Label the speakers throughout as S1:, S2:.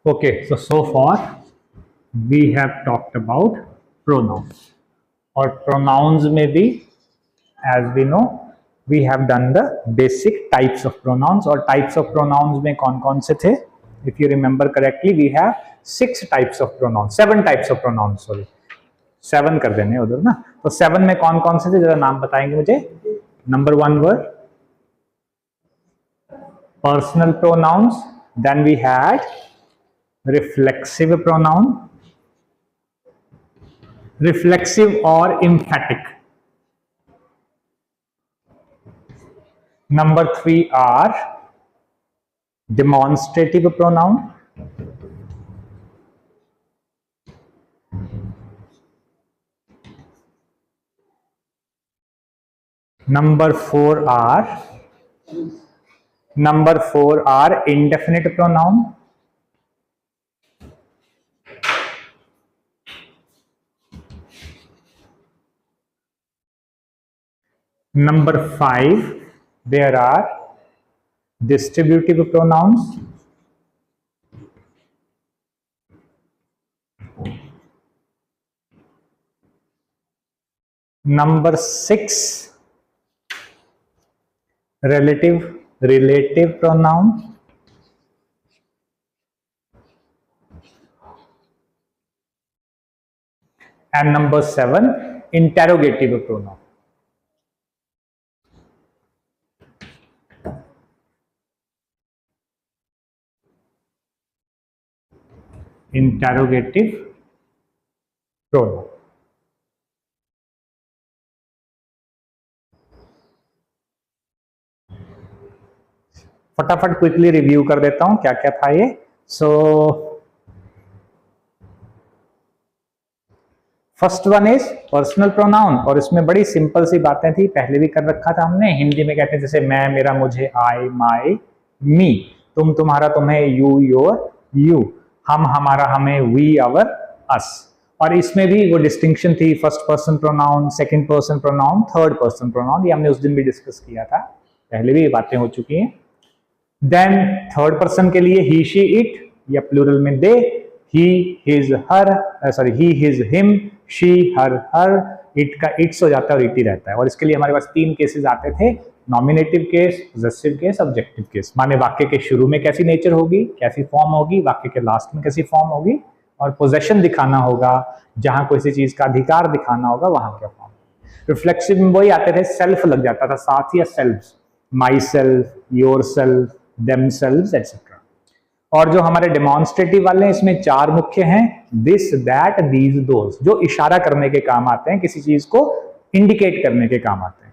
S1: Okay, so far we have talked about pronouns. और pronouns में भी, as we know, we have done the basic types of pronouns. और types of pronouns में कौन कौन से थे? If you remember correctly, we have 6 types of pronouns, 7 types of pronouns. Sorry, 7 कर देने उधर ना. तो 7 में कौन कौन से थे जरा नाम बताएंगे मुझे. Number 1 were personal pronouns. Then we had reflexive pronoun, reflexive or emphatic. Number 3 are demonstrative pronoun. Number 4 are indefinite pronoun. Number 5, there are distributive pronouns. Number 6, relative pronoun. And number 7, interrogative pronoun. Interrogative pronoun. फटाफट quickly review कर देता हूं क्या क्या था ये. So first one is personal pronoun. और इसमें बड़ी सिंपल सी बातें थी, पहले भी कर रखा था हमने. हिंदी में कहते हैं जैसे मैं, मेरा, मुझे, आई, माई, मी. तुम, तुम्हारा, तुम्हें, यू, योर, यू. हम, हमारा, हमें, वी, आवर, अस. और इसमें भी वो डिस्टिंक्शन थी, first person pronoun, second person pronoun, third person pronoun. ये हमने उस दिन भी डिस्कस किया था, पहले भी ये बातें हो चुकी हैं. देन थर्ड पर्सन के लिए ही, शी, इट, या प्लूरल में they. He, his, her, sorry he, his, him, she, her, her. It का इट्स हो जाता है और इट ही रहता है. और इसके लिए हमारे पास 3 केसेस आते थे, nominative case, possessive case, objective case. माने वाक्य के शुरू में कैसी नेचर होगी, कैसी फॉर्म होगी, वाक्य के लास्ट में कैसी फॉर्म होगी, और पोजेशन दिखाना होगा, जहां कोई सी चीज का अधिकार दिखाना होगा वहां क्या फॉर्म. रिफ्लेक्सिव में वही आते थे, सेल्फ लग जाता था साथ ही, या self, my self, your self, themselves etcetera. और जो हमारे डेमोन्स्ट्रेटिव वाले हैं, इसमें 4 मुख्य हैं, दिस, दैट, दीज, दोज, जो इशारा करने के काम आते हैं, किसी चीज को इंडिकेट करने के काम आते हैं.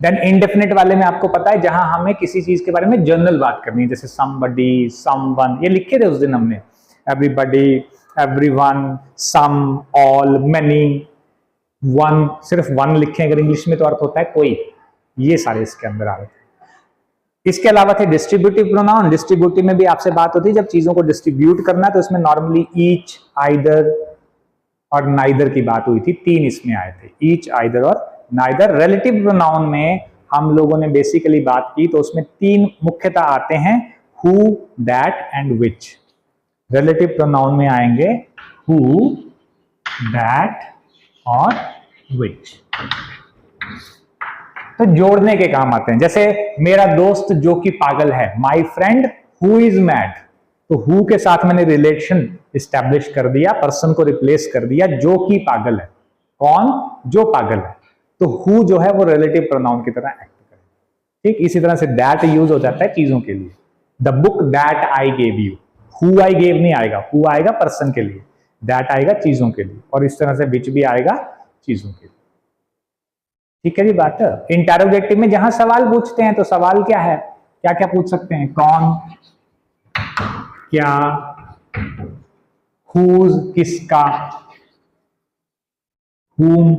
S1: देन इंडेफिनिट वाले में आपको पता है, जहां हमें किसी चीज के बारे में जनरल बात करनी है, जैसे समबडी, समवन, ये लिखे थे उस दिन हमने. एवरीबडी, एवरीवन, सम, ऑल, मेनी, वन, सिर्फ वन लिखे अगर इंग्लिश में तो अर्थ होता है कोई. ये सारे इसके अंदर आ रहे थे. इसके अलावा थे डिस्ट्रीब्यूटिव प्रोनाउन. डिस्ट्रीब्यूटिव में भी आपसे बात होती है, जब चीजों को डिस्ट्रीब्यूट करना है तो इसमें नॉर्मली ईच, आइदर और नाइदर की बात हुई थी. 3 इसमें आए थे, ईच, आइदर और नाइदर. रिलेटिव प्रोनाउन में हम लोगों ने बेसिकली बात की, तो उसमें 3 मुख्यतः आते हैं, who, that and which. Relative pronoun में आएंगे हु, दैट और विच. तो जोड़ने के काम आते हैं. जैसे मेरा दोस्त जो कि पागल है, my friend who is mad. तो हु के साथ मैंने रिलेशन इस्टेब्लिश कर दिया, पर्सन को रिप्लेस कर दिया, जो कि पागल है. कौन? जो पागल है. तो हु जो है वो रिलेटिव प्रोनाउन की तरह एक्ट करे. ठीक इसी तरह से दैट यूज हो जाता है चीजों के लिए. The book that I gave you. Who I gave नहीं आएगा, हु आएगा पर्सन के लिए, दैट आएगा चीजों के लिए, और इस तरह से विच भी आएगा चीजों के लिए. ठीक है जी बात. इंटरोगेटिव में जहां सवाल पूछते हैं तो सवाल क्या है, क्या क्या पूछ सकते हैं, कौन, क्या, हुज, किसका, whom.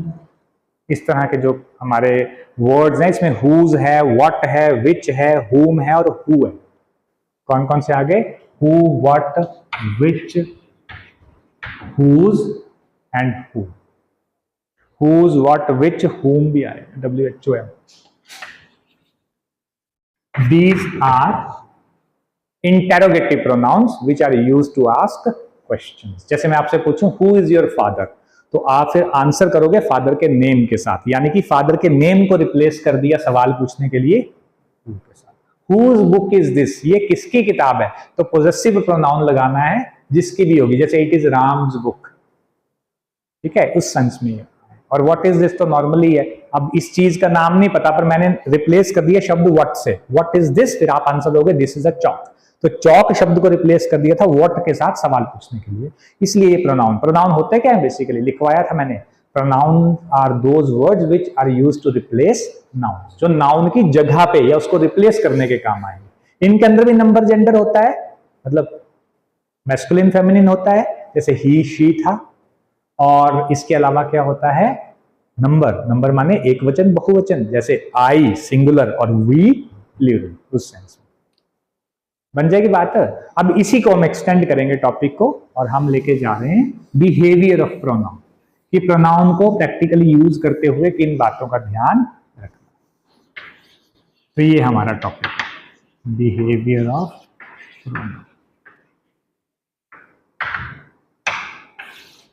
S1: इस तरह के जो हमारे वर्ड्स हैं, इसमें हुज है, व्हाट है, विच है, whom है और who है. कौन कौन से आगे, who, what, which, whose and who. whose, what, which, whom भी आए, WHOM. These are interrogative pronouns which are used to ask questions. जैसे मैं आपसे पूछूं हु इज योर फादर, तो आप फिर आंसर करोगे फादर के नेम के साथ, यानी कि फादर के नेम को रिप्लेस कर दिया सवाल पूछने के लिए who के साथ। Whose book is this, ये किसकी किताब है, तो पोजेसिव प्रोनाउन लगाना है जिसकी भी होगी, जैसे इट इज राम्स बुक, ठीक है, उस सेंस में। और व्हाट इज दिस तो नॉर्मली है, अब इस चीज का नाम नहीं पता पर मैंने रिप्लेस कर दिया शब्द व्हाट से, व्हाट इज दिस, फिर आप आंसर दोगे दिस इज अ चॉक, तो चौक शब्द को रिप्लेस कर दिया था व्हाट के साथ सवाल पूछने के लिए, इसलिए ये प्रोनाउन होते क्या है बेसिकली, लिखवाया था मैंने, pronoun are those words which are used to replace noun, जो नाउन की जगह पे या उसको रिप्लेस करने के काम आएंगे। इनके अंदर भी नंबर जेंडर होता है, मतलब मैस्कुलिन फेमिनिन होता है, जैसे ही शी था, और इसके अलावा क्या होता है, नंबर माने एक वचन बहुवचन, जैसे आई सिंगुलर और वी प्लूरल, उस सेंस में बन जाएगी बात। अब इसी को हम एक्सटेंड करेंगे टॉपिक को, और हम लेके जा रहे हैं बिहेवियर ऑफ प्रोनाउन, कि प्रोनाउन को प्रैक्टिकली यूज करते हुए किन बातों का ध्यान रखना। तो ये हमारा टॉपिक है, बिहेवियर ऑफ प्रोनाउन।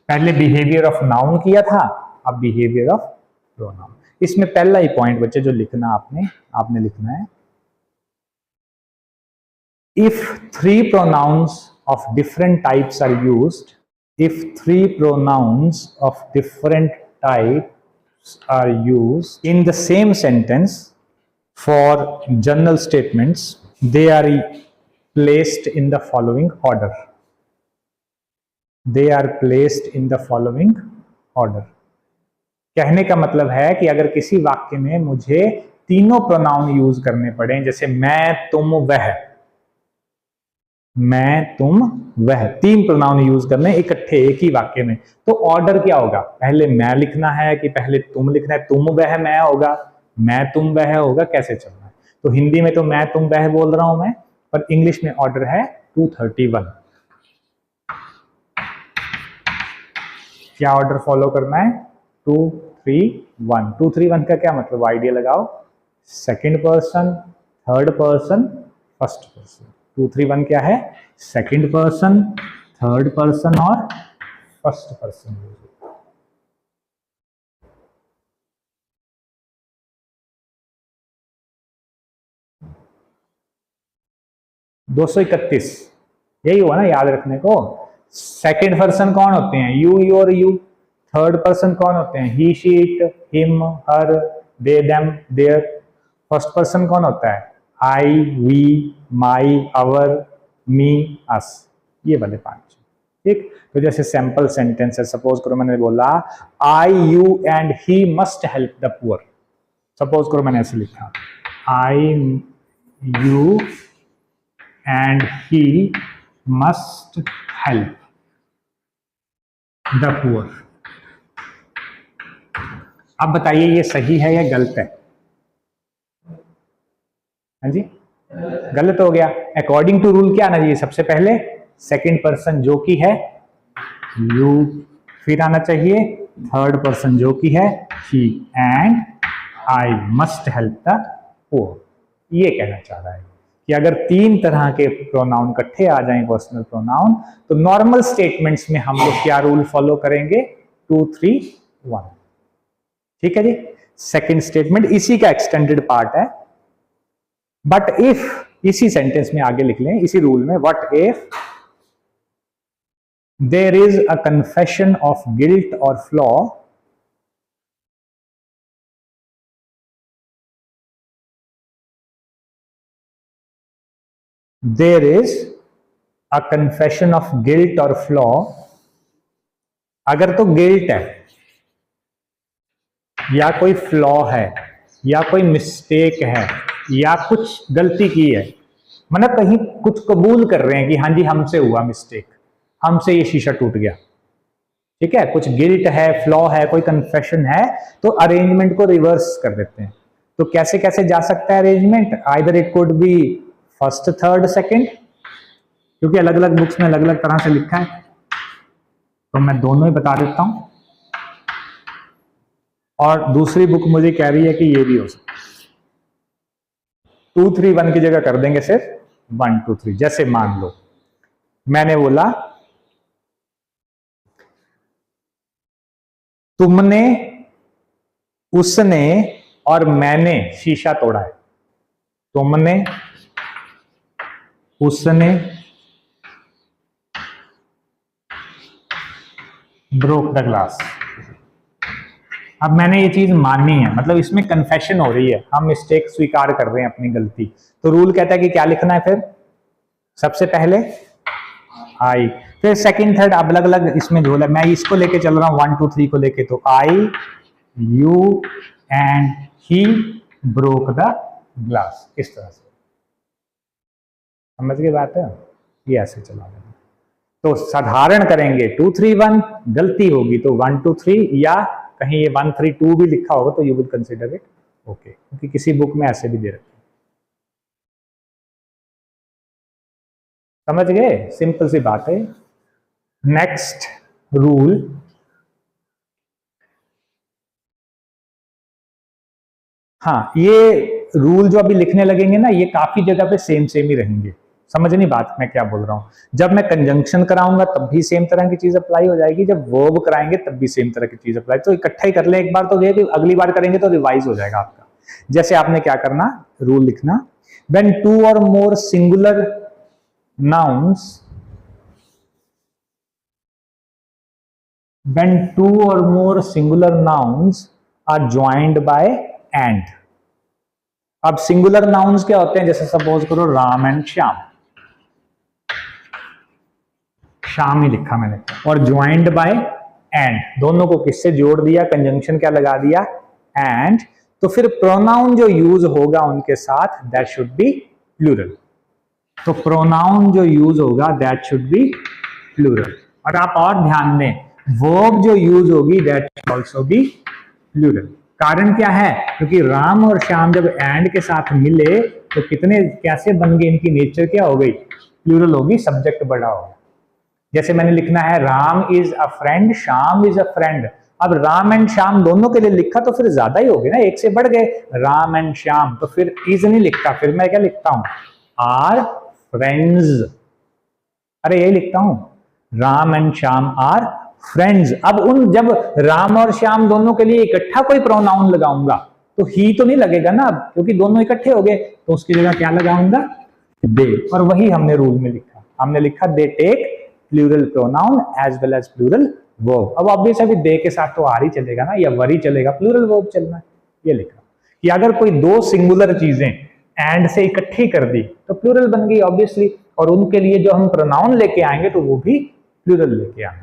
S1: पहले बिहेवियर ऑफ नाउन किया था, अब बिहेवियर ऑफ प्रोनाउन। इसमें पहला ही पॉइंट बच्चे जो लिखना आपने लिखना है, if three pronouns of different types are used, if three pronouns of different types are used in the same sentence for general statements, they are placed in the following order. They are placed in the following order. कहने का मतलब है कि अगर किसी वाक्य में मुझे तीनों प्रोनाउन यूज करने पड़े, जैसे मैं तुम वह, मैं तुम वह, तीन प्रोनाउन यूज करने इकट्ठे एक ही वाक्य में, तो ऑर्डर क्या होगा, पहले मैं लिखना है कि पहले तुम लिखना है, तुम वह मैं होगा, मैं तुम वह होगा, कैसे चलना है। तो हिंदी में तो मैं तुम वह बोल रहा हूं मैं, पर इंग्लिश में ऑर्डर है 231। क्या ऑर्डर फॉलो करना है, 231। 231 का क्या मतलब, आइडिया लगाओ, second person, third person, first person. 231 क्या है, सेकंड पर्सन, थर्ड पर्सन और फर्स्ट पर्सन। 231 यही हुआ ना याद रखने को। सेकंड पर्सन कौन होते हैं, you, your, you. Third person कौन होते हैं, he, she, it, him, her, they, them, their. First person कौन होता है, आई, वी, माई, आवर, मी, अस, ये वाले 5। ठीक, तो जैसे सैंपल सेंटेंस है, सपोज करो मैंने बोला I, you and he must help the poor. Suppose करो मैंने ऐसे लिखा, I, you and he must help the poor. अब बताइए ये सही है या गलत है? हाँ जी, गलत हो गया। अकॉर्डिंग टू रूल क्या आना चाहिए, सबसे पहले सेकंड पर्सन जो कि है यू, फिर आना चाहिए थर्ड पर्सन जो कि है he, and I must help the poor. ये कहना चाह रहा है कि अगर 3 तरह के प्रोनाउन इकट्ठे आ जाएं पर्सनल प्रोनाउन, तो नॉर्मल स्टेटमेंट्स में हम लोग क्या रूल फॉलो करेंगे, 2, 3, 1। ठीक है जी, सेकंड स्टेटमेंट इसी का एक्सटेंडेड पार्ट है। बट इफ, इसी सेंटेंस में आगे लिख लें इसी रूल में, what if there is a confession of guilt or flaw, there is a confession of guilt or flaw. अगर तो गिल्ट है या कोई फ्लॉ है या कोई मिस्टेक है या कुछ गलती की है, मतलब कहीं कुछ कबूल कर रहे हैं कि हाँ जी हमसे हुआ मिस्टेक, हमसे ये शीशा टूट गया, ठीक है, कुछ गिल्ट है, फ्लॉ है, कोई कन्फेशन है, तो अरेंजमेंट को रिवर्स कर देते हैं। तो कैसे कैसे जा सकता है arrangement, either it could be first, third, second, क्योंकि अलग अलग बुक्स में अलग अलग तरह से लिखा है, तो मैं दोनों ही बता देता हूं। और दूसरी बुक मुझे कह रही है कि ये भी हो सकता है, 2, 3, 1 की जगह कर देंगे सिर्फ 1 2 3। जैसे मान लो मैंने बोला तुमने, उसने और मैंने शीशा तोड़ा है। तुमने, उसने, ब्रोक द ग्लास। अब मैंने ये चीज माननी है, मतलब इसमें कन्फेशन हो रही है, हम मिस्टेक स्वीकार कर रहे हैं अपनी गलती। तो रूल कहता है कि क्या लिखना है फिर, सबसे पहले आई, फिर सेकंड थर्ड अब अलग अलग इसमें झोल है। मैं इसको लेके चल रहा हूं 1 2 3 को लेके, तो I, you and he broke the glass. इस तरह से समझ गए बात है, ये ऐसे चला गया। तो साधारण करेंगे 2 3 1, गलती होगी तो 1 2 3, या कहीं ये 1 3 2 भी लिखा होगा तो you will consider it okay, क्योंकि किसी बुक में ऐसे भी दे रखे। समझ गए, सिंपल सी बात है। नेक्स्ट रूल, हाँ ये रूल जो अभी लिखने लगेंगे ना, ये काफी जगह पे सेम सेम ही रहेंगे। समझ नहीं बात मैं क्या बोल रहा हूं। जब मैं कंजंक्शन कराऊंगा तब भी सेम तरह की चीज अप्लाई हो जाएगी, जब वर्ब कराएंगे तब भी सेम तरह की चीज अप्लाई। तो इकट्ठा ही कर ले एक बार, तो ये कि अगली बार करेंगे तो रिवाइज हो जाएगा आपका। जैसे आपने क्या करना, रूल लिखना, व्हेन 2 और मोर singular nouns, when 2 or more singular nouns are joined by and। अब सिंगुलर नाउन्स क्या होते हैं, जैसे सपोज करो राम एंड श्याम, श्याम ही लिखा मैंने, और ज्वाइंड बाय एंड, दोनों को किससे जोड़ दिया, कंजंक्शन क्या लगा दिया, एंड। तो फिर प्रोनाउन जो यूज होगा उनके साथ दैट शुड बी प्लूरल। तो प्रोनाउन जो यूज होगा दैट शुड बी प्लूरल। और आप और ध्यान दें, वर्ब जो यूज होगी that should also be plural. कारण क्या है, क्योंकि राम और श्याम जब एंड के साथ मिले तो कितने कैसे बन गए, इनकी नेचर क्या हो गई, प्लूरल होगी, सब्जेक्ट बड़ा होगा। जैसे मैंने लिखना है Ram is a friend, Shyam is a friend. अब राम एंड श्याम दोनों के लिए लिखा तो फिर ज्यादा ही हो गए ना, एक से बढ़ गए राम एंड श्याम, तो फिर इज नहीं लिखता, फिर मैं क्या लिखता हूं, आर फ्रेंड्स। अरे यही लिखता हूं, Ram and Shyam are friends. अब उन जब राम और श्याम दोनों के लिए इकट्ठा कोई प्रोनाउन लगाऊंगा तो ही तो नहीं लगेगा ना, क्योंकि दोनों इकट्ठे हो गए, तो उसकी जगह क्या लगाऊंगा, दे। और वही हमने रूल में लिखा, हमने लिखा they take plural pronoun as well as plural verb. अब ऑब्वियस है दे के साथ तो आर ही चलेगा ना, या वर ही चलेगा, प्लूरल वर्ब चलना है। ये लिखा कि अगर कोई दो सिंगुलर चीजें एंड से इकट्ठी कर दी तो प्लूरल बन गई ऑब्वियसली, और उनके लिए जो हम प्रोनाउन लेके आएंगे तो वो भी प्लूरल लेके आना।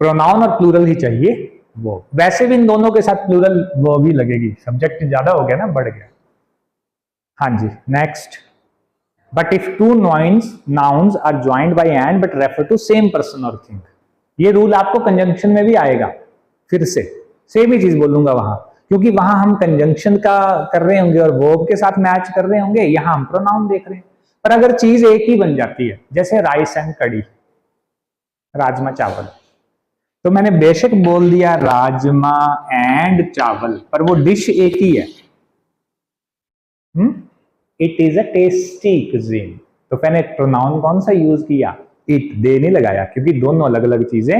S1: प्रोनाउन और प्लूरल ही चाहिए वो, वैसे भी इन दोनों के साथ प्लूरल वो भी लगेगी, सब्जेक्ट ज्यादा हो गया ना, बढ़ गया। हाँ जी, next, but if two nouns are joined by and but refer to same person or thing. ये रूल आपको कंजंक्शन में भी आएगा, फिर से सेम ही चीज बोलूंगा वहां, क्योंकि वहां हम कंजंक्शन का कर रहे होंगे और वर्ब के साथ मैच कर रहे होंगे, यहां हम प्रोनाउन देख रहे हैं। पर अगर चीज एक ही बन जाती है, जैसे राइस एंड कड़ी, राजमा चावल, तो मैंने बेशक बोल दिया राजमा एंड चावल, पर वो डिश एक ही है। It is a tasty cuisine. तो मैंने प्रोनाउन कौन सा यूज किया, इट, दे नहीं लगाया, क्योंकि दोनों अलग अलग चीजें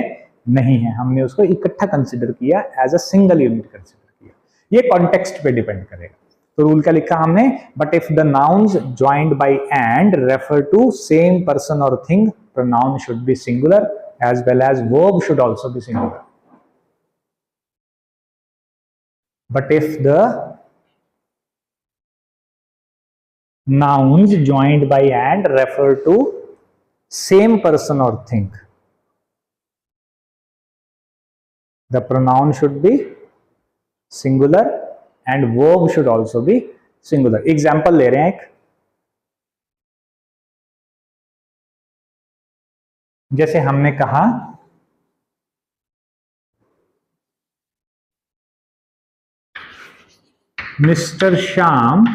S1: नहीं है, हमने उसको इकट्ठा कंसिडर किया, as a single unit consider किया। ये कॉन्टेक्स्ट पे डिपेंड करेगा। तो रूल क्या लिखा हमने, but if the nouns joined by and refer to same person or thing, pronoun should be singular as well as verb should also be singular. But if the nouns joined by and refer to same person or thing, the pronoun should be singular and verb should also be singular. Example ले रहे हैं एक, जैसे हमने कहा mister Shyam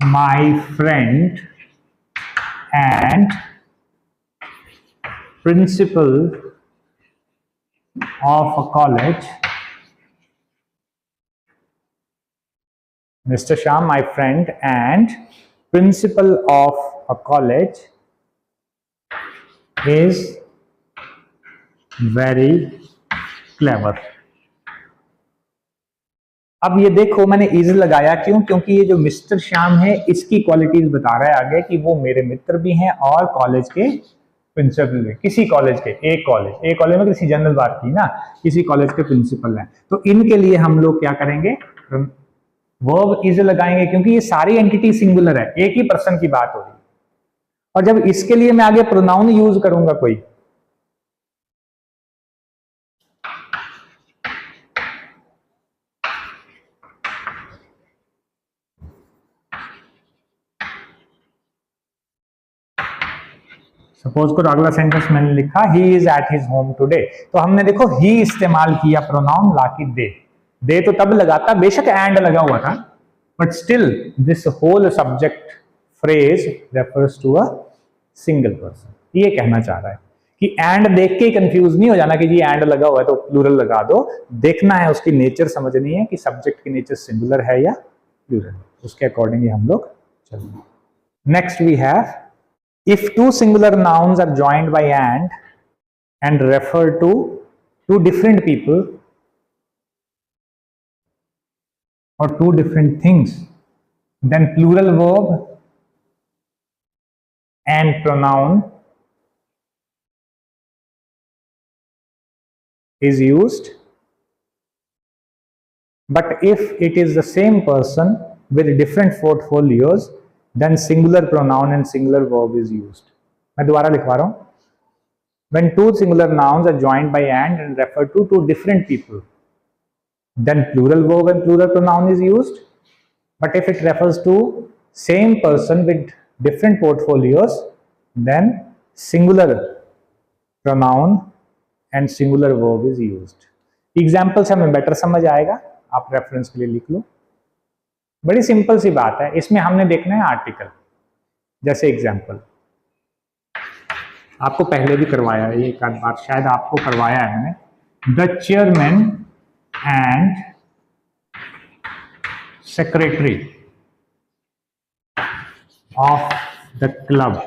S1: my friend and principle of a college, Mr. Sham, my friend and principle of a college is very clever. अब ये देखो मैंने इज लगाया क्यों, क्योंकि ये जो मिस्टर श्याम है इसकी क्वालिटीज बता रहा है आगे कि वो मेरे मित्र भी हैं और कॉलेज के प्रिंसिपल है, किसी कॉलेज के, एक कॉलेज में किसी जनरल बात की ना, किसी कॉलेज के प्रिंसिपल हैं। तो इनके लिए हम लोग क्या करेंगे, वर्ब इज लगाएंगे क्योंकि ये सारी एंटिटी सिंगुलर है, एक ही पर्सन की बात हो रही है। और जब इसके लिए मैं आगे प्रोनाउन यूज करूंगा कोई, सपोज करो अगला सेंटेंस मैंने लिखा he is at his home today, तो हमने देखो ही इस्तेमाल किया प्रोनाउन लाकी दे तो तब लगाता, बेशक एंड लगा हुआ था, but still this whole subject phrase refers to a single person. ये कहना चाह रहा है कि एंड देख के कंफ्यूज नहीं हो जाना कि जी एंड लगा हुआ है तो प्लूरल लगा दो, देखना है उसकी नेचर समझनी है कि सब्जेक्ट की नेचर सिंगुलर है या प्लूरल, उसके अकॉर्डिंग हम लोग चलेंगे। Next we have if two singular nouns are joined by and refer to two different people or two different things, then plural verb and pronoun is used. But if it is the same person with different portfolios, then singular pronoun and singular verb is used. मैं दोबारा लिखवा रहा हूं, when two singular nouns are joined by and refer to two different people, then plural verb and plural pronoun is used. But if it refers to same person with different portfolios, then singular pronoun and singular verb is used. Example से हमें better समझ आएगा, आप reference के लिए लिख लो। बड़ी simple सी बात है, इसमें हमने देखना है आर्टिकल। जैसे एग्जाम्पल आपको पहले भी करवाया है, एक आध बार शायद आपको करवाया है मैंने, the chairman and secretary of the club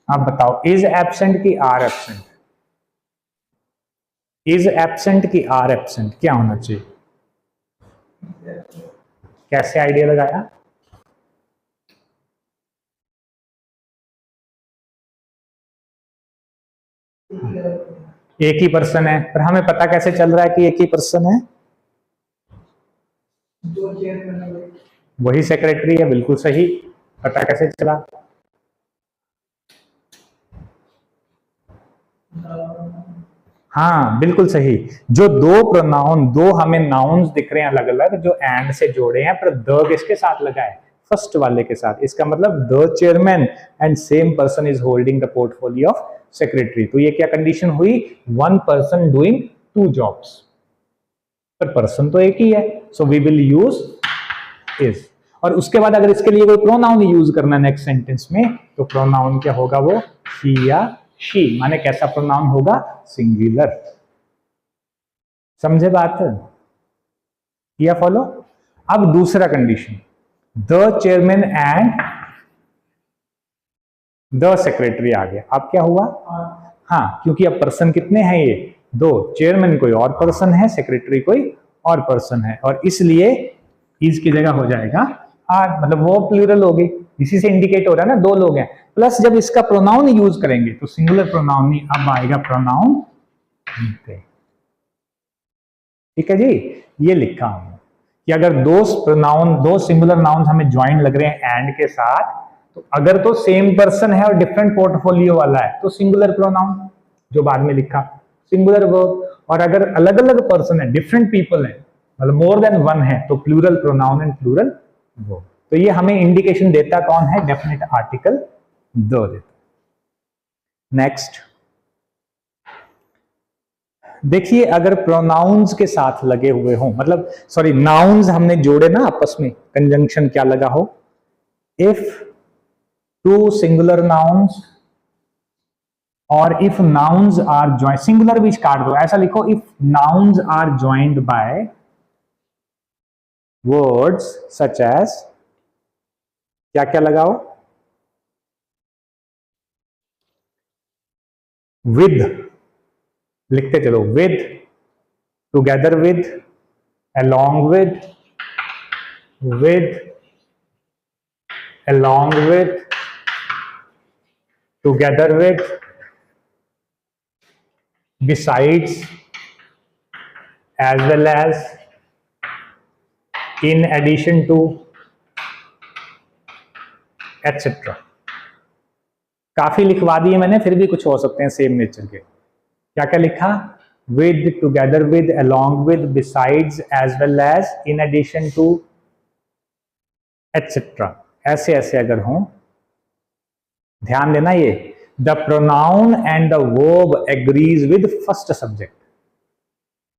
S1: आप बताओ इज एब्सेंट की आर एब्सेंट, इज एब्सेंट की आर एब्सेंट, क्या होना चाहिए? कैसे आइडिया लगाया? एक ही पर्सन है, पर हमें पता कैसे चल रहा है कि एक ही पर्सन है? वही सेक्रेटरी है, बिल्कुल सही। पता कैसे चला? हाँ बिल्कुल सही। जो दो प्रोनाउन, दो हमें नाउन्स दिख रहे हैं अलग अलग, जो एंड से जोड़े हैं, पर द किसके साथ लगा है? फर्स्ट वाले के साथ। इसका मतलब the chairman and same person is holding the portfolio of secretary. तो ये क्या कंडीशन हुई? One person doing two jobs, पर पर्सन तो एक ही है, so we will use is. और उसके बाद अगर इसके लिए कोई प्रोनाउन यूज करना नेक्स्ट सेंटेंस में, तो प्रोनाउन क्या होगा? वो ही या शी, माने कैसा प्रोनाउन होगा? सिंगुलर। समझे बात? किया फॉलो? अब दूसरा condition, the chairman and the secretary आ गया। अब क्या हुआ? हाँ, क्योंकि अब पर्सन कितने हैं? ये दो। चेयरमैन कोई और पर्सन है, सेक्रेटरी कोई और पर्सन है, और इसलिए इज की जगह हो जाएगा आर, मतलब वो प्लूरल होगी। इसी से इंडिकेट हो रहा है ना, दो लोग हैं। प्लस जब इसका प्रोनाउन यूज करेंगे तो सिंगुलर प्रोनाउन नहीं, अब आएगा प्रोनाउन। ठीक है जी, ये लिखा हमने कि अगर दो प्रोनाउन, दो सिंगुलर नाउन हमें ज्वाइन लग रहे हैं एंड के साथ, तो अगर तो सेम पर्सन है और डिफरेंट पोर्टफोलियो वाला है तो सिंगुलर प्रोनाउन, जो बाद में लिखा सिंगुलर वर्ब। और अगर अलग अलग पर्सन है, डिफरेंट पीपल है, मतलब मोर देन वन है, तो plural pronoun and plural verb. तो ये हमें इंडिकेशन देता कौन है? डेफिनेट आर्टिकल द देता। नेक्स्ट देखिए, अगर प्रोनाउंस के साथ लगे हुए हों, मतलब सॉरी नाउन्स हमने जोड़े ना आपस में, कंजंक्शन क्या लगा हो? इफ टू सिंगुलर नाउन्स और if nouns are joint, singular भी काट दो, ऐसा लिखो if nouns are joined by words such as, क्या क्या लगाओ, विद, लिखते चलो, with, together with, along with, along with, together with, besides, as well as, in addition to, etc. काफी लिखवा दिए मैंने, फिर भी कुछ हो सकते हैं सेम नेचर के। क्या क्या लिखा, with, together with, along with, besides, as well as, in addition to, etc. ऐसे ऐसे अगर हो, ध्यान देना ये, the pronoun and the verb agrees with first subject,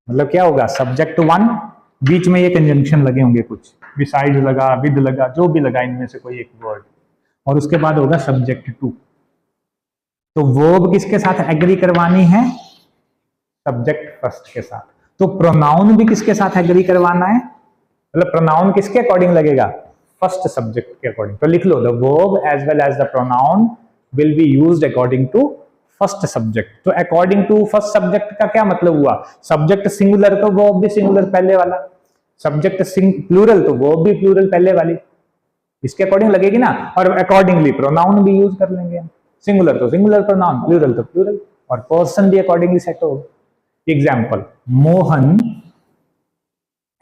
S1: मतलब क्या होगा, सब्जेक्ट वन, बीच में ये कंजंक्शन लगे होंगे कुछ, बिसाइड लगा, विद लगा, जो भी लगा इनमें से कोई एक वर्ड, और उसके बाद होगा सब्जेक्ट टू। तो वर्ब किसके साथ एग्री करवानी है, सब्जेक्ट फर्स्ट के साथ। तो प्रोनाउन भी किसके साथ एग्री करवाना है, मतलब प्रोनाउन किसके अकॉर्डिंग लगेगा, फर्स्ट सब्जेक्ट के अकॉर्डिंग। तो लिख लो, the verb as well as the pronoun will be used according to first subject. तो अकॉर्डिंग टू फर्स्ट सब्जेक्ट का क्या मतलब हुआ, सब्जेक्ट सिंगुलर तो वर्ब भी सिंगुलर पहले वाला, सब्जेक्ट प्लूरल तो वर्ब भी प्लूरल पहले वाली, इसके अकॉर्डिंग लगेगी ना। और अकॉर्डिंगली प्रोनाउन भी यूज कर लेंगे, सिंगुलर तो सिंगुलर प्रोनाउन, प्लूरल तो प्लूरल, और पर्सन भी अकॉर्डिंगली सेट होगा। Example, Mohan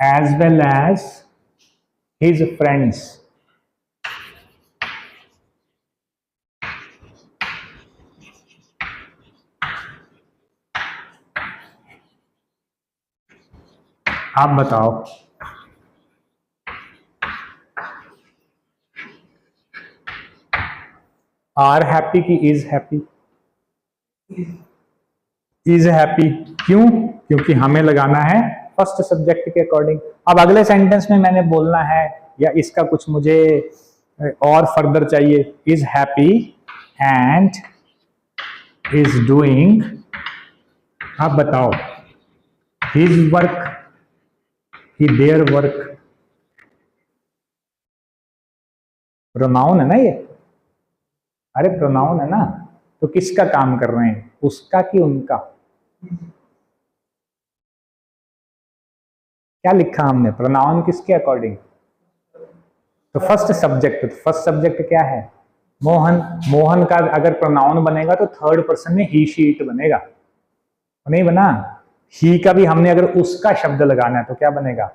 S1: as well as his friends, आप बताओ, आर हैप्पी की इज हैप्पी, इज हैप्पी, क्यों, क्योंकि हमें लगाना है फर्स्ट सब्जेक्ट के अकॉर्डिंग। अब अगले सेंटेंस में मैंने बोलना है, या इसका कुछ मुझे और फर्दर चाहिए, is happy and is doing, आप बताओ, his work he their work, pronoun है ना ये, अरे प्रोनाउन है ना, तो किसका काम कर रहे हैं, उसका कि उनका, क्या लिखा हमने, प्रोनाउन किसके अकॉर्डिंग, तो फर्स्ट सब्जेक्ट, तो फर्स्ट सब्जेक्ट क्या है, मोहन, मोहन का अगर प्रोनाउन बनेगा तो थर्ड पर्सन में ही शी इट बनेगा, तो नहीं बना, ही का भी हमने अगर उसका शब्द लगाना है तो क्या बनेगा,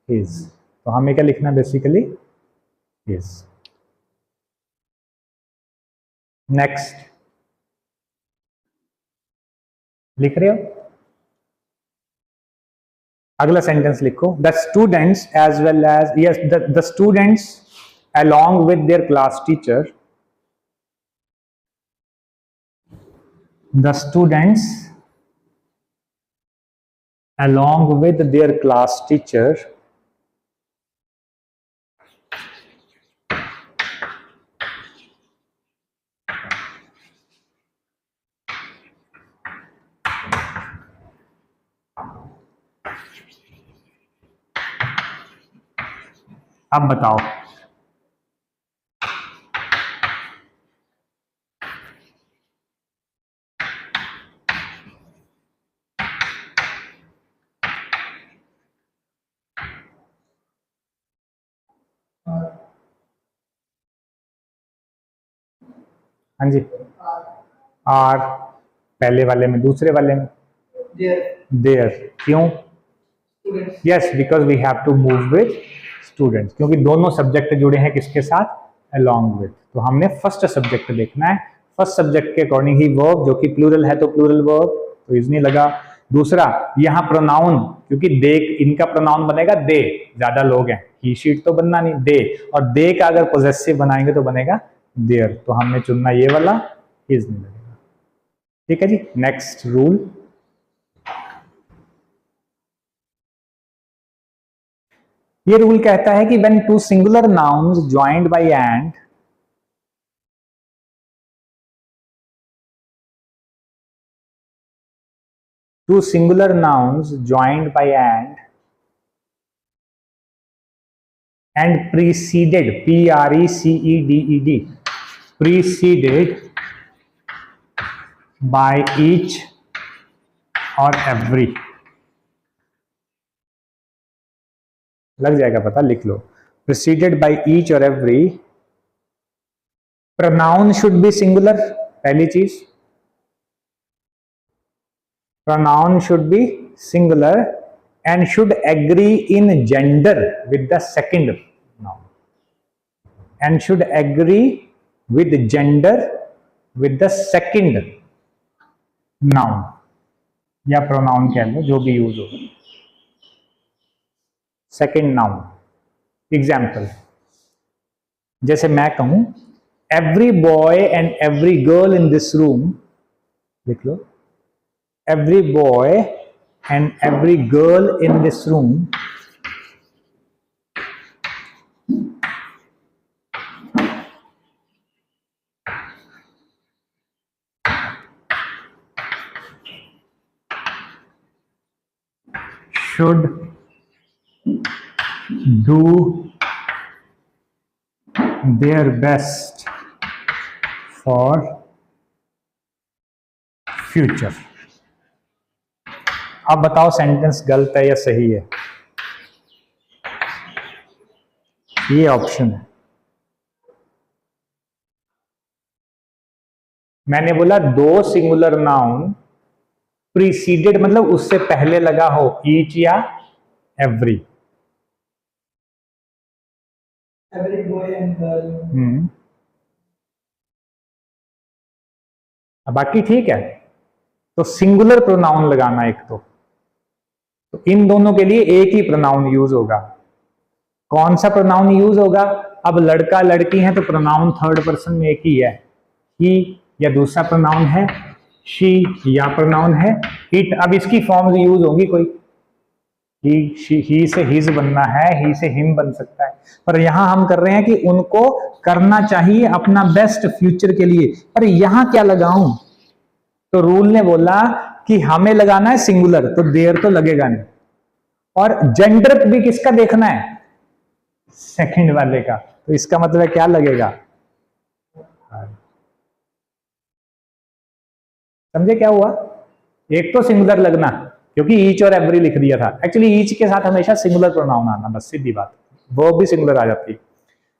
S1: हिज, तो हमें क्या लिखना बेसिकली, हिज। नेक्स्ट लिख रहे हो, अगला सेंटेंस लिखो, the students as well as, yes, the students along with their class teacher, the students along with their class teacher अब बताओ, हाँ जी, आर पहले वाले में, दूसरे वाले में देयर, क्यों, yes, because we have to move with students, क्योंकि दोनों सब्जेक्ट जुड़े हैं किसके साथ, along with, तो हमने फर्स्ट सब्जेक्ट देखना है, फर्स्ट सब्जेक्ट के अकॉर्डिंग ही वर्ब, जो कि प्लूरल है तो प्लूरल वर्ब, तो इजनी लगा। दूसरा, यहाँ प्रोनाउन, क्योंकि दे, इनका प्रोनाउन बनेगा दे, ज्यादा लोग हैं, ही शीट तो बनना नहीं, दे, और दे का अगर पोजेसिव बनाएंगे तो बनेगा देयर, तो हमने चुनना ये वाला, हिज नहीं लगेगा। ठीक है जी, नेक्स्ट रूल, ये रूल कहता है कि when two singular nouns joined by and, two singular nouns joined by and preceded, P-R-E-C-E-D-E-D, preceded by each or every. लग जाएगा पता, लिख लो. Preceded by each or every. Pronoun should be singular, पहली चीज. Pronoun should be singular and should agree in gender with the second noun. And should agree with gender with the second noun. या pronoun कह लो, जो भी use हो. Second noun. Example, जैसे मैं कहूं every boy and every girl in this room, लिख लो. Every boy and every girl in this room should do their best for future. अब बताओ सेंटेंस गलत है या सही है? ये ऑप्शन है. मैंने बोला दो सिंगुलर नाउन प्रीसीडेड मतलब उससे पहले लगा हो ईच या every.
S2: Every boy and girl.
S1: बाकी ठीक है. तो सिंगुलर प्रोनाउन लगाना एक तो इन दोनों के लिए एक ही प्रोनाउन यूज होगा. कौन सा प्रोनाउन यूज होगा? अब लड़का लड़की है तो प्रोनाउन थर्ड पर्सन में एक ही है, ही, या दूसरा प्रोनाउन है शी, या प्रोनाउन है इट. अब इसकी फॉर्म्स यूज होंगी कोई. ही से हिज बनना है, ही से हिम बन सकता है. पर यहां हम कर रहे हैं कि उनको करना चाहिए अपना बेस्ट फ्यूचर के लिए. पर यहां क्या लगाऊं? तो रूल ने बोला कि हमें लगाना है सिंगुलर, तो देर तो लगेगा नहीं. और जेंडर भी किसका देखना है? सेकंड वाले का. तो इसका मतलब क्या लगेगा? समझे क्या हुआ? एक तो सिंगुलर लगना क्योंकि ईच और एवरी लिख दिया था. एक्चुअली ईच के साथ हमेशा सिंगुलर प्रोनाउन आना, बस सीधी बात. वर्ब भी सिंगुलर आ जाती है.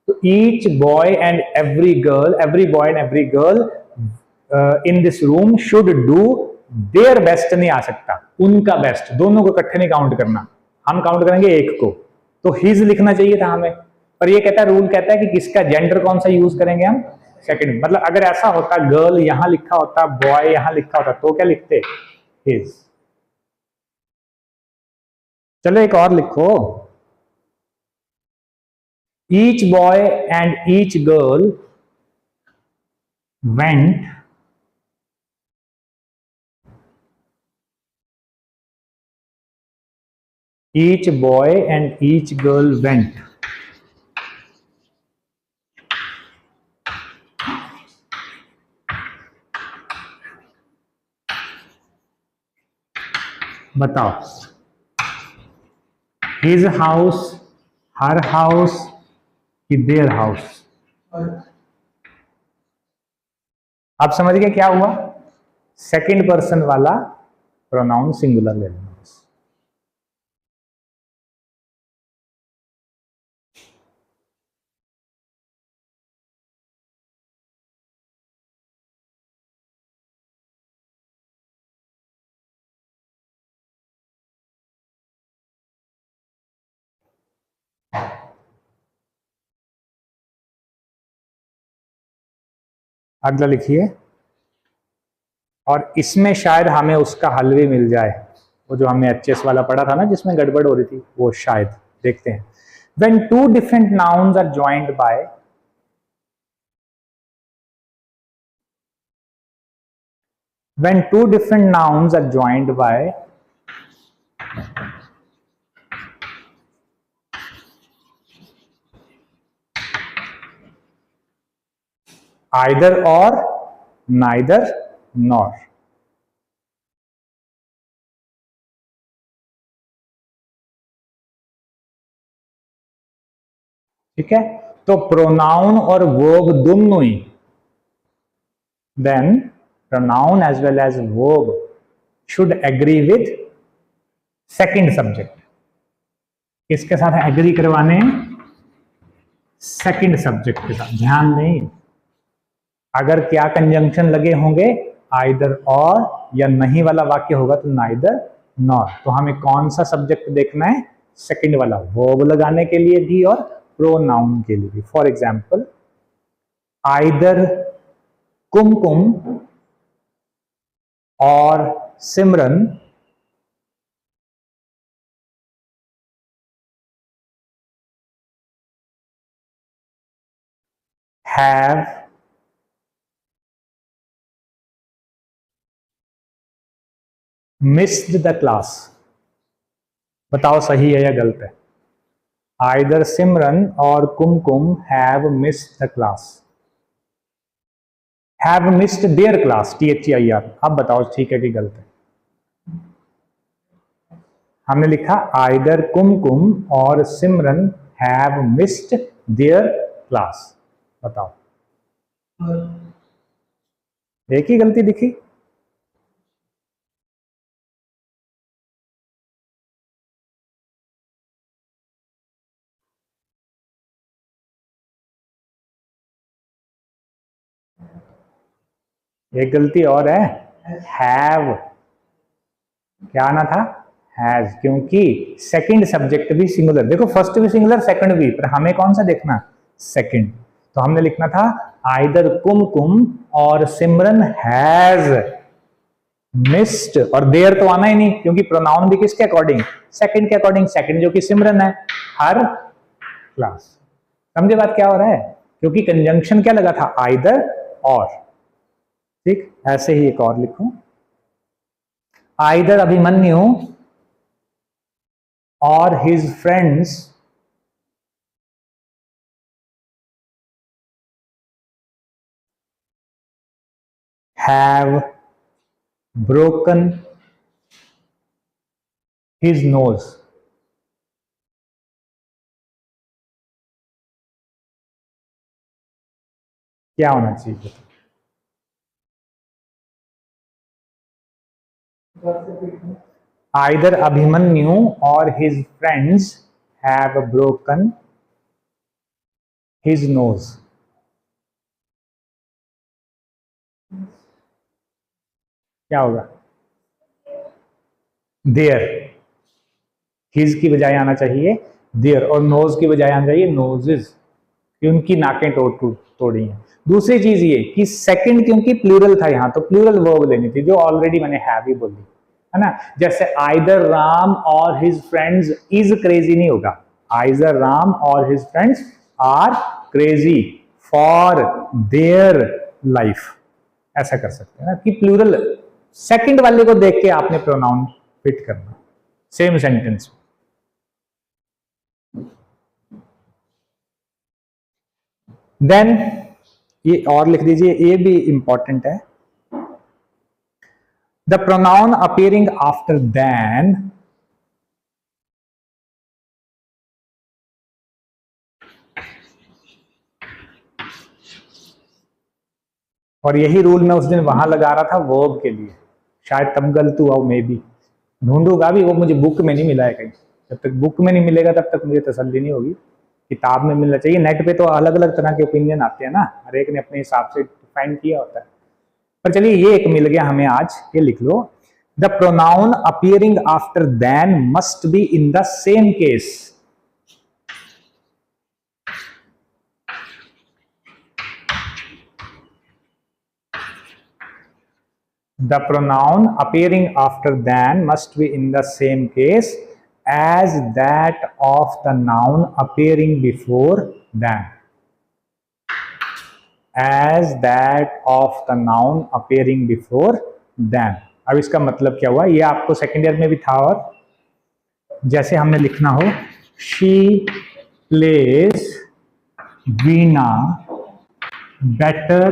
S1: तो each boy and every girl, every boy and every girl in this room should do their best नहीं आ सकता. उनका बेस्ट, दोनों को इकट्ठे नहीं काउंट करना. हम काउंट करेंगे एक को. तो हिज लिखना चाहिए था हमें. पर ये कहता है, रूल कहता है कि किसका जेंडर कौन सा यूज करेंगे हम? सेकंड. मतलब अगर ऐसा होता गर्ल यहां लिखा होता, बॉय यहां लिखा होता, तो क्या लिखते? हिज. चलो एक और लिखो. Each boy and each girl went each boy and each girl went बताओ, his house, her house कि their house? आप समझ गए क्या हुआ? सेकंड पर्सन वाला प्रोनाउन सिंगुलर ले लेना. अगला लिखिए. और इसमें शायद हमें उसका हल भी मिल जाए, वो जो हमने एचएस वाला पढ़ा था ना जिसमें गड़बड़ हो रही थी, वो शायद. देखते हैं. When two different nouns are joined by either or, neither nor. ठीक है, तो प्रोनाउन और वर्ब दोनों ही, then pronoun as well as verb should agree with second subject. किसके साथ एग्री करवाने? सेकंड सब्जेक्ट के साथ। ध्यान दें, अगर क्या कंजंक्शन लगे होंगे, आइदर और या नहीं वाला वाक्य होगा तो नाइदर नॉर। तो हमें कौन सा सब्जेक्ट देखना है? सेकंड वाला, वर्ब लगाने के लिए भी और प्रोनाउन के लिए भी। फॉर एग्जाम्पल, आइदर कुमकुम और सिमरन have missed the class। बताओ सही है या गलत है? Either Simran or Kumkum have missed the class. Have missed their class, THEIR। अब बताओ ठीक है कि गलत है? हमने लिखा आइदर कुमकुम और सिमरन हैव मिस्ड देयर क्लास। बताओ, एक ही गलती दिखी। एक गलती और है, हैव, क्या आना था? हैज, क्योंकि सेकंड सब्जेक्ट भी सिंगुलर। देखो फर्स्ट भी सिंगुलर, सेकंड भी, पर हमें कौन सा देखना? सेकंड। तो हमने लिखना था आइदर कुमकुम और सिमरन हैज मिस्ड, और देयर तो आना ही नहीं क्योंकि प्रोनाउन भी किसके अकॉर्डिंग? सेकंड के अकॉर्डिंग। सेकंड जो कि सिमरन है, हर क्लास। समझे बात क्या हो रहा है? क्योंकि कंजंक्शन क्या लगा था? आइदर और। ठीक, ऐसे ही एक और लिखो, आइदर अभिमन्यु और his friends have broken his nose। क्या होना चाहिए? आइदर अभिमन्यु और his friends have broken his nose. क्या होगा? देयर। हिज की बजाय आना चाहिए देयर, और नोज की बजाय आना चाहिए नोजेस, उनकी नाकें तोड़ी हैं। दूसरी चीज ये कि सेकंड क्योंकि प्लूरल था यहां, तो प्लूरल वर्ब लेनी थी, जो ऑलरेडी मैंने हैव ही बोली है ना। जैसे आइदर राम और हिज फ्रेंड्स इज क्रेजी नहीं होगा, आइदर राम और his friends are crazy for their life. ऐसा कर सकते हैं ना कि प्लूरल सेकंड वाले को देख के आपने प्रोनाउन फिट करना सेम सेंटेंस। देन ये और लिख दीजिए, ये भी इंपॉर्टेंट है, the pronoun appearing after then और यही रूल मैं उस दिन वहां लगा रहा था वर्ब के लिए, शायद तब गलत हुआ, मे भी ढूंढूंगा भी, वो मुझे बुक में नहीं मिला है कहीं। जब तक बुक में नहीं मिलेगा तब तक मुझे तसल्ली नहीं होगी। किताब में मिलना चाहिए। नेट पे तो अलग अलग तरह के ओपिनियन आते हैं ना, हर एक ने अपने हिसाब से डिफाइन किया होता है। पर चलिए ये एक मिल गया हमें आज, ये लिख लो, the pronoun appearing after than must be in the same case. The pronoun appearing after than must be in the same case as that of the noun appearing before than. As that of the noun appearing before than. अब इसका मतलब क्या हुआ? ये आपको second year में भी था, और जैसे हमने लिखना हो she plays Veena better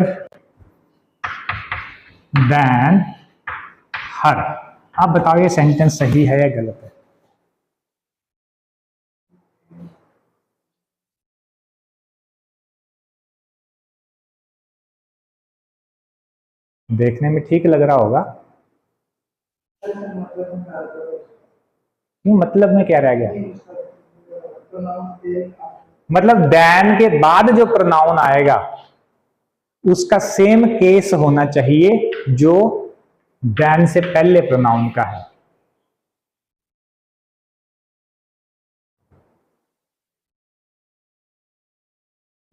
S1: than her। आप बताओ ये सेंटेंस सही है या गलत है? देखने में ठीक लग रहा होगा, क्यों मतलब में क्या रह गया? मतलब देन के बाद जो प्रोनाउन आएगा उसका सेम केस होना चाहिए जो देन से पहले प्रोनाउन का है।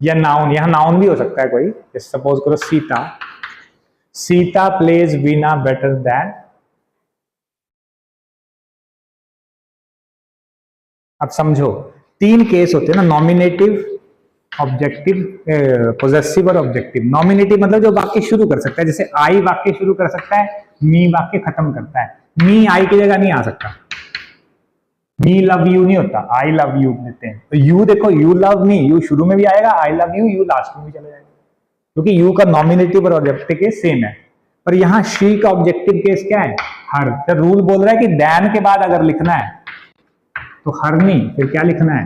S1: या नाउन, यहां नाउन भी हो सकता है कोई, जैसे सपोज करो सीता, सीता प्लेज वीणा बेटर देन। अब समझो, तीन केस होते हैं ना, नॉमिनेटिव, ऑब्जेक्टिव, पोजेसिव और ऑब्जेक्टिव। नॉमिनेटिव मतलब जो वाक्य शुरू कर सकता है, जैसे आई वाक्य शुरू कर सकता है, मी वाक्य खत्म करता है। मी आई की जगह नहीं आ सकता, मी लव यू नहीं होता, आई लव यू देते हैं। तो यू देखो, यू लव मी, यू शुरू में भी आएगा, I love you, you last में भी चले जाएगा, क्योंकि यू का नॉमिनेटिव और ऑब्जेक्टिव केस सेम है। पर यहां शी का ऑब्जेक्टिव केस क्या है? हर। तो रूल बोल रहा है कि देन के बाद अगर लिखना है तो हर नहीं, फिर क्या लिखना है?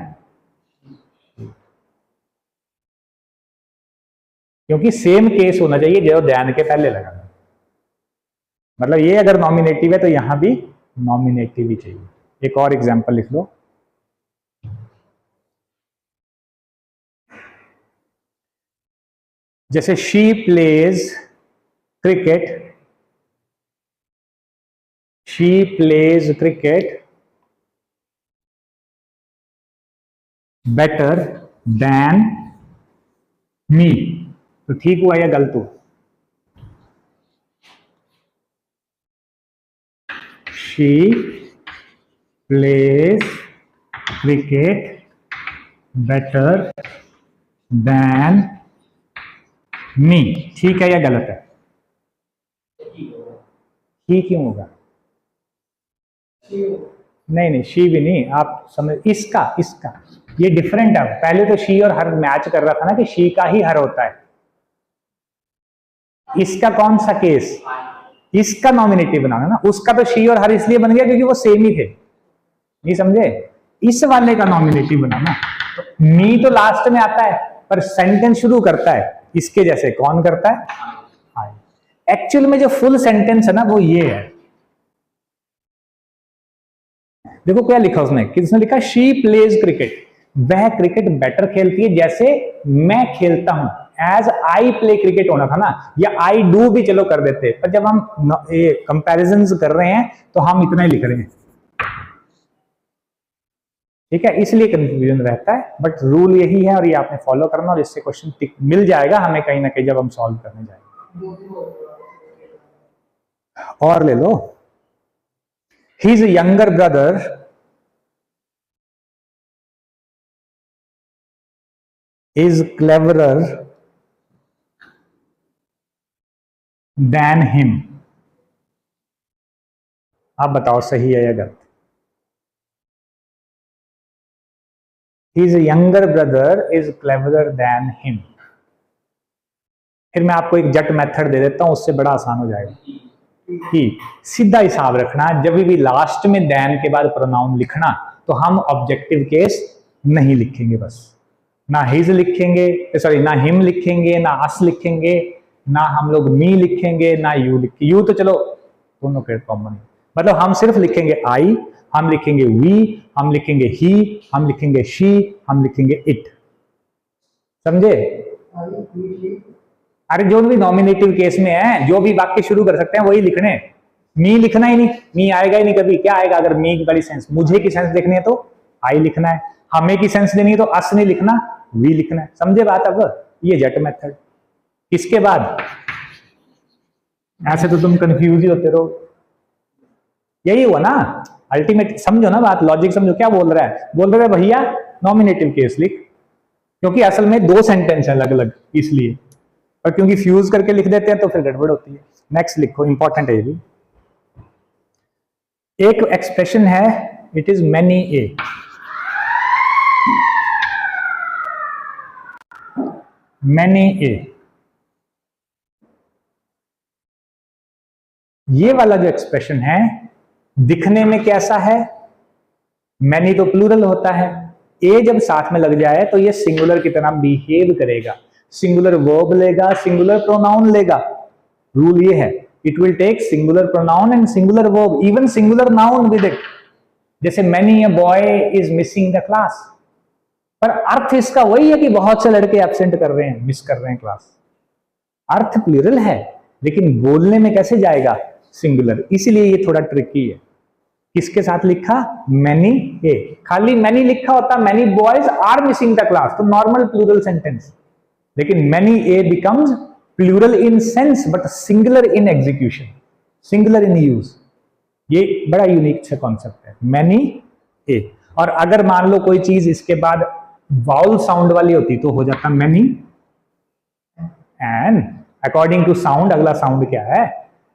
S1: क्योंकि सेम केस होना चाहिए जो देन के पहले लगा। मतलब ये अगर नॉमिनेटिव है तो यहां भी नॉमिनेटिव ही चाहिए। एक और एग्जांपल लिख लो, जैसे she plays cricket, she plays cricket better than me. तो ठीक हुआ या गलत हुआ? She plays cricket better than me. ठीक है या गलत है? ठीक क्यों होगा? नहीं नहीं, शी भी नहीं, आप समझ, इसका इसका ये डिफरेंट है। पहले तो शी और हर मैच कर रहा था ना कि शी का ही हर होता है। इसका कौन सा केस? इसका नॉमिनेटिव बनाना ना, उसका तो शी और हर इसलिए बन गया क्योंकि वो सेम ही थे, नहीं समझे? इस वाले का नॉमिनेटिव बनाना। तो मी तो लास्ट में आता है पर सेंटेंस शुरू करता है इसके जैसे, कौन करता है? आई। एक्चुअल में जो फुल सेंटेंस है ना वो ये है, देखो क्या लिखा उसने, किसने लिखा? शी प्लेज क्रिकेट, वह क्रिकेट बेटर खेलती है जैसे मैं खेलता हूं। एज आई प्ले क्रिकेट होना था ना, या आई डू भी चलो कर देते, पर जब हम कंपैरिजन कर रहे हैं तो हम इतना ही लिख रहे हैं, ठीक है? इसलिए कंफ्यूजन रहता है, बट रूल यही है और ये आपने फॉलो करना, और इससे क्वेश्चन मिल जाएगा हमें कहीं ना कहीं जब हम सॉल्व करने जाएंगे। और ले लो, his younger brother is cleverer than him। आप बताओ सही है या गलत? His younger brother is cleverer than him। फिर मैं आपको एक जट मेथड दे देता हूं, उससे बड़ा आसान हो जाएगा कि सीधा हिसाब रखना, जब भी लास्ट में देन के बाद प्रोनाउन लिखना तो हम ऑब्जेक्टिव केस नहीं लिखेंगे, बस ना हिज लिखेंगे, सॉरी ना हिम लिखेंगे, ना अस लिखेंगे, ना हम लोग मी लिखेंगे, ना यू लिखेंगे। यू तो चलो दोनों के कॉमन है, मतलब हम सिर्फ लिखेंगे आई, हम लिखेंगे वी, हम लिखेंगे ही, हम लिखेंगे शी, हम लिखेंगे इट। समझे? अरे जो भी नॉमिनेटिव केस में है, जो भी वाक्य शुरू कर सकते हैं वही लिखने, मी लिखना ही नहीं, मी आएगा ही नहीं कभी। क्या आएगा? अगर मी की बड़ी सेंस, मुझे की सेंस देखनी है तो आई लिखना है, हमें की सेंस देनी है तो अस नहीं लिखना, वी लिखना है। समझे बात? अब ये जट मेथड। इसके बाद ऐसे तो तुम कंफ्यूज ही होते रहो, यही हुआ ना अल्टीमेट। समझो ना बात, लॉजिक समझो। क्या बोल रहा है? बोल रहा है भैया नॉमिनेटिव केस लिख, क्योंकि असल में दो सेंटेंस है अलग अलग, इसलिए, और क्योंकि फ्यूज करके लिख देते हैं तो फिर गड़बड़ होती है। नेक्स्ट लिखो, इंपॉर्टेंट है ये भी। एक एक्सप्रेशन है, it is many a. Many a, ये वाला जो एक्सप्रेशन है दिखने में कैसा है? मैनी तो प्लूरल होता है, ए जब साथ में लग जाए तो ये सिंगुलर की तरह बिहेव करेगा, सिंगुलर वर्ब लेगा, सिंगुलर प्रोनाउन लेगा। रूल ये है, it will take singular pronoun and singular verb, even singular noun with it. जैसे many a boy is missing the class, पर अर्थ इसका वही है कि बहुत से लड़के एब्सेंट कर रहे हैं, मिस कर रहे हैं क्लास। अर्थ प्लूरल है, लेकिन बोलने में कैसे जाएगा? सिंगुलर। इसीलिए ये थोड़ा ट्रिकी है। किसके साथ लिखा? Many a. खाली मैनी लिखा होता many boys are missing the class, तो नॉर्मल प्लूरल सेंटेंस। लेकिन many a becomes plural in sense but singular in execution, singular in use. ये बड़ा यूनिक सा कॉन्सेप्ट है, मैनी ए। और अगर मान लो कोई चीज इसके बाद वाउल साउंड वाली होती तो हो जाता many an. According to sound अगला साउंड क्या है?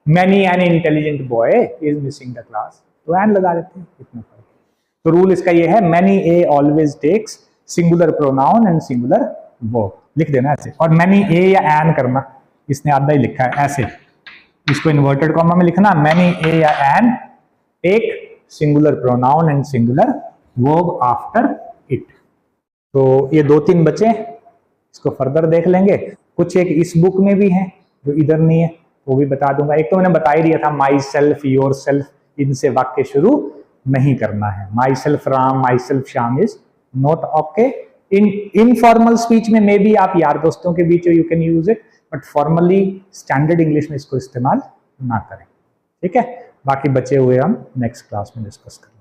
S1: Many an intelligent boy is missing the class, तो एन लगा देते हैं, इतना फर्क। तो रूल इसका ये है, many a always takes singular pronoun and singular verb. लिख देना ऐसे, और मैनी ए या एन करना, इसने आधा ही लिखा है ऐसे, इसको इन्वर्टेड कॉमा में लिखना, मैनी ए या an take singular pronoun and singular verb after it. तो ये 2-3 बचे, इसको फर्दर देख लेंगे। कुछ एक इस बुक में भी है जो इधर नहीं है, वो भी बता दूंगा। एक तो मैंने बता ही दिया था, माई सेल्फ, योर सेल्फ, इनसे वाक्य शुरू नहीं करना है। Myself Ram, myself Shyam is not okay. In informal speech में मे बी आप यार दोस्तों के बीच you can use it, but formally standard English में इसको इस्तेमाल ना करें, ठीक है। बाकी बचे हुए हम नेक्स्ट क्लास में डिस्कस करेंगे।